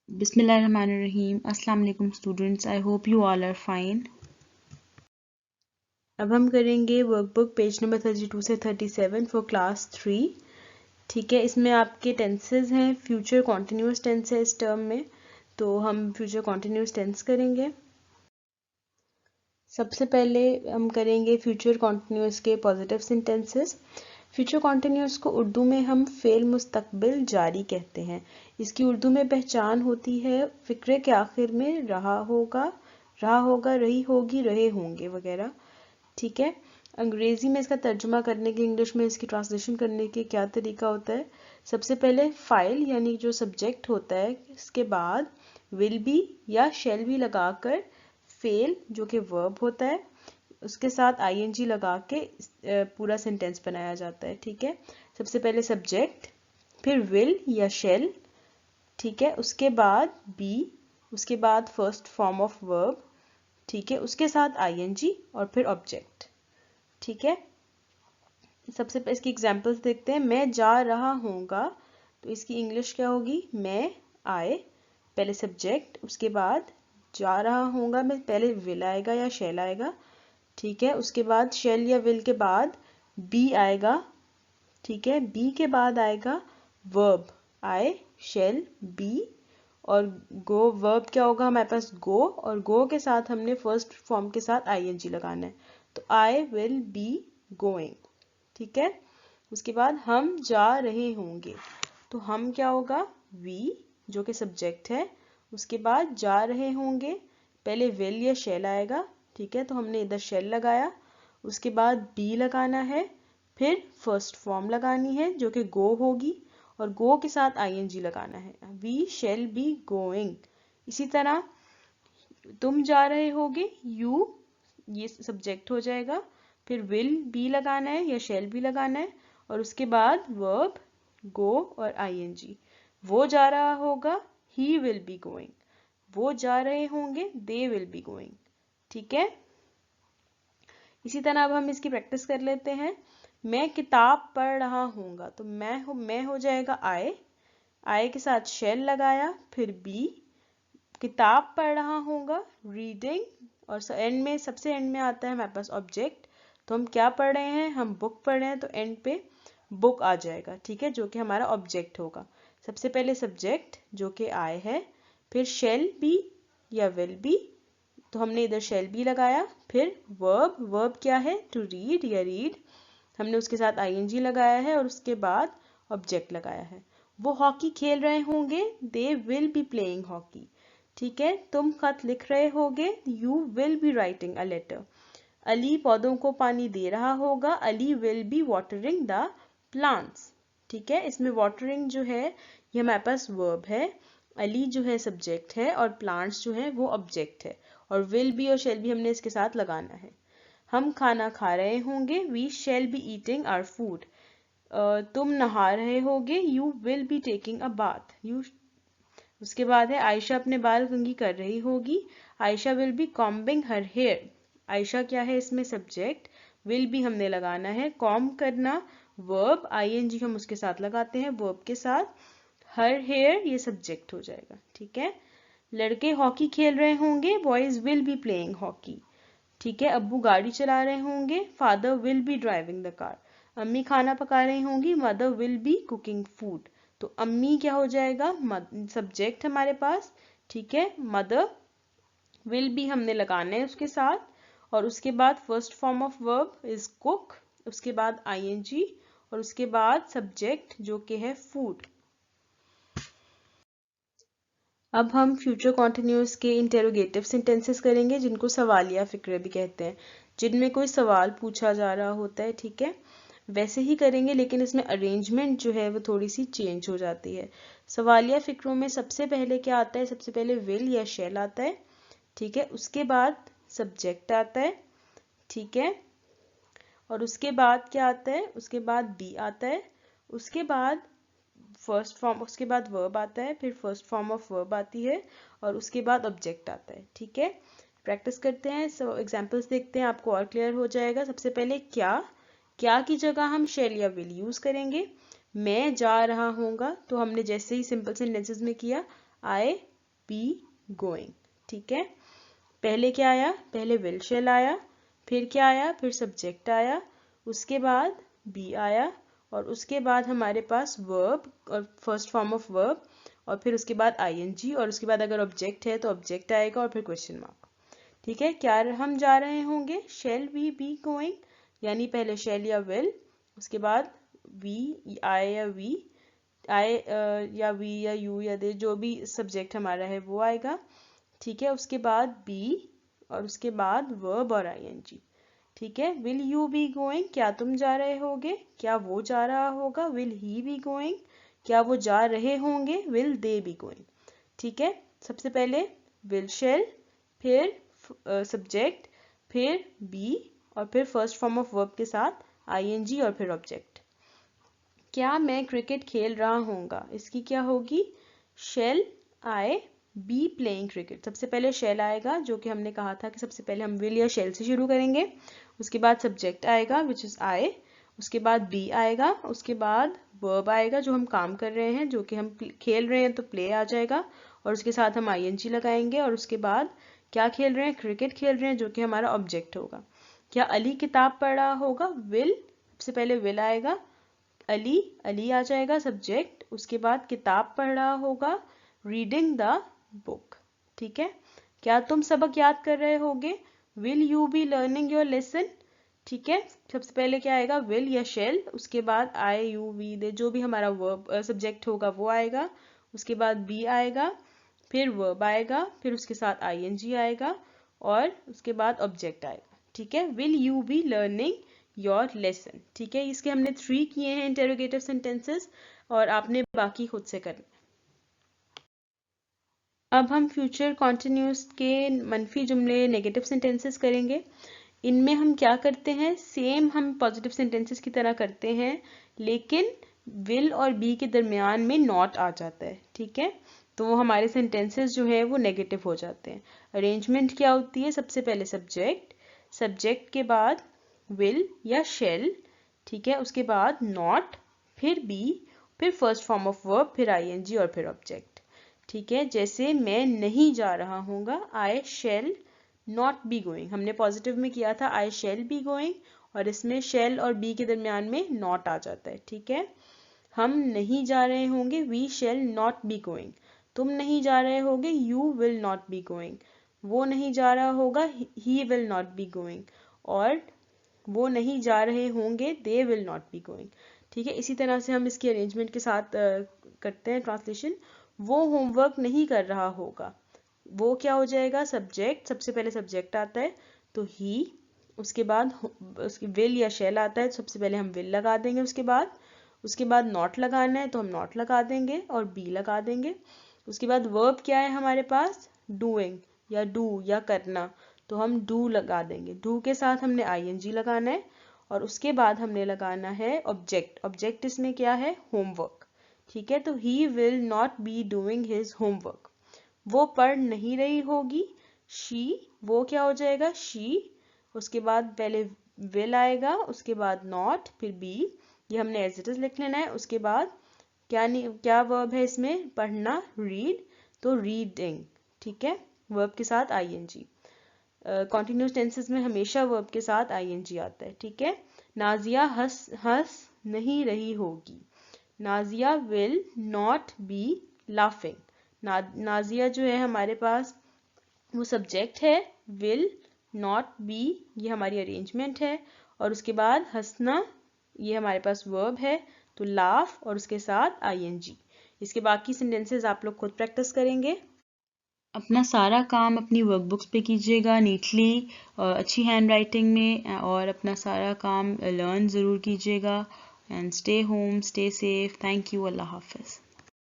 बिस्मिल्लाहिर्रहमानिर्रहीम। अस्सलाम वालेकुम students, I hope you all are fine. अब हम करेंगे वर्कबुक पेज नंबर 32 से 37 फॉर क्लास 3। ठीक है, इसमें आपके टेंसेस हैं। फ्यूचर कॉन्टिन्यूस टेंस है इस टर्म में, तो हम फ्यूचर कॉन्टिन्यूस टेंस करेंगे। सबसे पहले हम करेंगे फ्यूचर कॉन्टिन्यूस के पॉजिटिव सेंटेंसेस। फ्यूचर कॉन्टिन्यूस को उर्दू में हम फेल मुस्तकबिल जारी कहते हैं। इसकी उर्दू में पहचान होती है फिक्रे के आखिर में रहा होगा, रही होगी, रहे होंगे वगैरह। ठीक है, अंग्रेजी में इसका तर्जुमा करने के, इंग्लिश में इसकी ट्रांसलेशन करने के क्या तरीका होता है। सबसे पहले फाइल यानी जो सब्जेक्ट होता है, इसके बाद विल बी या शैल बी लगाकर फेल जो कि वर्ब होता है, उसके साथ आईएनजी लगा के पूरा सेंटेंस बनाया जाता है। ठीक है, सबसे पहले सब्जेक्ट, फिर विल या शेल, ठीक है, उसके बाद बी, उसके बाद फर्स्ट फॉर्म ऑफ वर्ब, ठीक है, उसके साथ आईएनजी और फिर ऑब्जेक्ट। ठीक है, सबसे पहले इसकी एग्जांपल्स देखते हैं। मैं जा रहा हूँगा, तो इसकी इंग्लिश क्या होगी, मैं आए, पहले सब्जेक्ट, उसके बाद जा रहा हूँगा में पहले विल आएगा या शेल आएगा। ठीक है, उसके बाद शेल या विल के बाद बी आएगा। ठीक है, बी के बाद आएगा वर्ब, आई शेल बी, और गो वर्ब क्या होगा हमारे पास, गो, और गो के साथ हमने फर्स्ट फॉर्म के साथ आईएनजी लगाना है, तो आई विल बी गोइंग। ठीक है, उसके बाद हम जा रहे होंगे, तो हम क्या होगा, वी जो कि सब्जेक्ट है, उसके बाद जा रहे होंगे, पहले विल या शेल आएगा। ठीक है, तो हमने इधर शेल लगाया, उसके बाद बी लगाना है, फिर फर्स्ट फॉर्म लगानी है जो कि गो होगी, और गो के साथ आईएनजी लगाना है, वी शेल बी गोइंग। इसी तरह तुम जा रहे होगे, यू ये सब्जेक्ट हो जाएगा, फिर विल बी लगाना है या शेल बी लगाना है, और उसके बाद वर्ब गो और आईएनजी। वो जा रहा होगा, ही विल बी गोइंग, वो जा रहे होंगे, दे विल बी गोइंग। ठीक है, इसी तरह अब हम इसकी प्रैक्टिस कर लेते हैं। मैं किताब पढ़ रहा हूँगा, तो मैं हो जाएगा आई के साथ शेल लगाया, फिर बी, किताब पढ़ रहा हूँगा रीडिंग, और एंड में सबसे एंड में आता है हमारे पास ऑब्जेक्ट, तो हम क्या पढ़ रहे हैं, हम बुक पढ़ रहे हैं, तो एंड पे बुक आ जाएगा। ठीक है, जो कि हमारा ऑब्जेक्ट होगा। सबसे पहले सब्जेक्ट जो कि आई है, फिर शेल बी या विल बी, तो हमने इधर शेल बी लगाया, फिर वर्ब क्या है, टू रीड या रीड, हमने उसके साथ आईएनजी लगाया है, और उसके बाद ऑब्जेक्ट लगाया है। वो हॉकी खेल रहे होंगे, they will be playing hockey. ठीक है, तुम खत लिख रहे होगे, you will be writing a letter. Ali पौधों को पानी दे रहा होगा, Ali will be watering the plants. ठीक है, इसमें वाटरिंग जो है ये हमारे पास वर्ब है, अली जो है सब्जेक्ट है, और प्लांट्स जो है वो ऑब्जेक्ट है, और विल बी और शेल बी हमने इसके साथ लगाना है। हम खाना खा रहे होंगे, we shall be eating our food. तुम नहा रहे होगे, you will be taking a bath. You, उसके बाद है आयशा अपने बाल कंघी कर रही होगी, Ayesha will be combing her hair. Ayesha क्या है इसमें सब्जेक्ट, विल बी हमने लगाना है, कॉम्ब करना वर्ब, आईएनजी हम उसके साथ लगाते हैं वर्ब के साथ, हर हेयर ये सब्जेक्ट हो जाएगा। ठीक है, लड़के हॉकी खेल रहे होंगे, boys will be playing hockey. ठीक है, अब्बू गाड़ी चला रहे होंगे, father will be driving the car. अम्मी खाना पका रही होंगी, mother will be cooking food. तो अम्मी क्या हो जाएगा, सब्जेक्ट हमारे पास। ठीक है, मदर विल बी हमने लगाना है उसके साथ, और उसके बाद first form of verb is cook, उसके बाद आईएनजी, और उसके बाद सब्जेक्ट जो कि है फूड। अब हम फ्यूचर कॉन्टिन्यूस के इंटेरोगेटिव सेंटेंसेस करेंगे, जिनको सवालिया फिक्रे भी कहते हैं, जिनमें कोई सवाल पूछा जा रहा होता है। ठीक है, वैसे ही करेंगे, लेकिन इसमें अरेंजमेंट जो है वो थोड़ी सी चेंज हो जाती है। सवालिया फिक्रों में सबसे पहले क्या आता है, सबसे पहले विल या शेल आता है। ठीक है, उसके बाद सब्जेक्ट आता है। ठीक है, और उसके बाद क्या आता है, उसके बाद बी आता है, उसके बाद फर्स्ट फॉर्म, उसके बाद वर्ब आता है, फिर फर्स्ट फॉर्म ऑफ वर्ब आती है, और उसके बाद ऑब्जेक्ट आता है। ठीक है, प्रैक्टिस करते हैं, एग्जांपल्स देखते हैं, आपको और क्लियर हो जाएगा। सबसे पहले क्या की जगह हम शेल या विल यूज करेंगे। मैं जा रहा हूँगा, तो हमने जैसे ही सिंपल सेंटेंसेस में किया, आई बी गोइंग। ठीक है, पहले क्या आया, पहले विल शेल आया, फिर क्या आया, फिर सब्जेक्ट आया, उसके बाद बी आया, और उसके बाद हमारे पास वर्ब और फर्स्ट फॉर्म ऑफ वर्ब, और फिर उसके बाद आईएनजी, और उसके बाद अगर ऑब्जेक्ट है तो ऑब्जेक्ट आएगा और फिर क्वेश्चन मार्क। ठीक है, क्या हम जा रहे होंगे, शेल वी बी गोइंग, यानी पहले शेल या विल, उसके बाद वी आए या वी आए या वी या यू या दे, जो भी सब्जेक्ट हमारा है वो आएगा। ठीक है, उसके बाद बी, और उसके बाद वर्ब और आईएनजी। ठीक है, विल यू बी गोइंग, क्या तुम जा रहे होगे, क्या वो जा रहा होगा, विल ही बी गोइंग, क्या वो जा रहे होंगे, विल दे बी गोइंग। ठीक है, सबसे पहले विल शेल, फिर सब्जेक्ट, फिर बी, और फिर फर्स्ट फॉर्म ऑफ वर्ब के साथ आईएनजी और फिर ऑब्जेक्ट। क्या मैं क्रिकेट खेल रहा होऊंगा, इसकी क्या होगी, shall I be playing cricket. सबसे पहले शेल आएगा, जो कि हमने कहा था कि सबसे पहले हम विल या शेल से शुरू करेंगे, उसके बाद सब्जेक्ट आएगा विच इज आई, उसके बाद बी आएगा, उसके बाद वर्ब आएगा जो हम काम कर रहे हैं, जो कि हम खेल रहे हैं तो प्ले आ जाएगा, और उसके साथ हम आईएनजी लगाएंगे, और उसके बाद क्या खेल रहे हैं, क्रिकेट खेल रहे हैं, जो कि हमारा ऑब्जेक्ट होगा। क्या अली किताब पढ़ रहा होगा, विल, सबसे पहले विल आएगा, अली, अली आ जाएगा सब्जेक्ट, उसके बाद किताब पढ़ रहा होगा, रीडिंग द बुक। ठीक है, क्या तुम सबक याद कर रहे होगे, will you be learning your lesson. ठीक है, सबसे पहले क्या आएगा, विल या शेल, उसके बाद आई यू वी दे, जो भी हमारा वर्ब सब्जेक्ट होगा वो आएगा, उसके बाद बी आएगा, फिर वर्ब आएगा, फिर उसके साथ आईएनजी आएगा, और उसके बाद ऑब्जेक्ट आएगा। ठीक है, will you be learning your lesson. ठीक है, इसके हमने 3 किए हैं इंटेरोगेटिव सेंटेंसेस, और आपने बाकी खुद से करना। अब हम फ्यूचर कॉन्टिन्यूस के मनफी जुमले नेगेटिव सेंटेंसेस करेंगे। इनमें हम क्या करते हैं, सेम हम पॉजिटिव सेंटेंसेस की तरह करते हैं, लेकिन विल और बी के दरमियान में नॉट आ जाता है। ठीक है, तो वो हमारे सेंटेंसेस जो है वो नेगेटिव हो जाते हैं। अरेंजमेंट क्या होती है, सबसे पहले सब्जेक्ट, सब्जेक्ट के बाद विल या शेल, ठीक है, उसके बाद नॉट, फिर बी, फिर फर्स्ट फॉर्म ऑफ वर्ब, फिर आईएनजी और फिर ऑब्जेक्ट। ठीक है, जैसे मैं नहीं जा रहा हूँगा, I shall not be going, हमने पॉजिटिव में किया था आई शेल बी गोइंग, और इसमें शेल और बी के दरमियान में नॉट आ जाता है। ठीक है, हम नहीं जा रहे होंगे, we shall not be going, तुम नहीं जा रहे होगे, you will not be going, वो नहीं जा रहा होगा, he will not be going, और वो नहीं जा रहे होंगे, they will not be going. ठीक है, इसी तरह से हम इसकी अरेंजमेंट के साथ करते हैं ट्रांसलेशन। वो होमवर्क नहीं कर रहा होगा, वो क्या हो जाएगा, सब्जेक्ट, सबसे पहले सब्जेक्ट आता है तो ही, उसके बाद उसकी विल या शेल आता है, सबसे पहले हम विल लगा देंगे, उसके बाद नॉट लगाना है तो हम नॉट लगा देंगे और बी लगा देंगे। उसके बाद वर्ब क्या है हमारे पास, डूइंग या डू या करना, तो हम डू लगा देंगे, डू के साथ हमने आईएनजी लगाना है, और उसके बाद हमने लगाना है ऑब्जेक्ट, ऑब्जेक्ट इसमें क्या है, होमवर्क। ठीक है, तो ही will not be doing his homework, वो पढ़ नहीं रही होगी, शी, वो क्या हो जाएगा, शी, उसके बाद पहले विल आएगा, उसके बाद नॉट, फिर बी, ये हमने एज इट इज लिख लेना है। उसके बाद क्या वर्ब है इसमें, पढ़ना, रीड, तो रीडिंग। ठीक है, वर्ब के साथ आईएनजी। कॉन्टिन्यूस टेंसेस में हमेशा वर्ब के साथ आईएनजी आता है। ठीक है, नाजिया हंस नहीं रही होगी, Nazia will not B laughing, Nazia जो है हमारे पास वो सब्जेक्ट है, विल नॉट बी ये हमारी अरेंजमेंट है, और उसके बाद हंसना ये हमारे पास वर्ब है, तो लाफ और उसके साथ आईएनजी। इसके बाकी सेंटेंसेस आप लोग खुद प्रैक्टिस करेंगे। अपना सारा काम अपनी वर्कबुक्स पे कीजिएगा नीटली, अच्छी हैंड राइटिंग में, और अपना सारा काम लर्न ज़रूर कीजिएगा। And stay home, stay safe. Thank you, अल्लाह हाफिज़।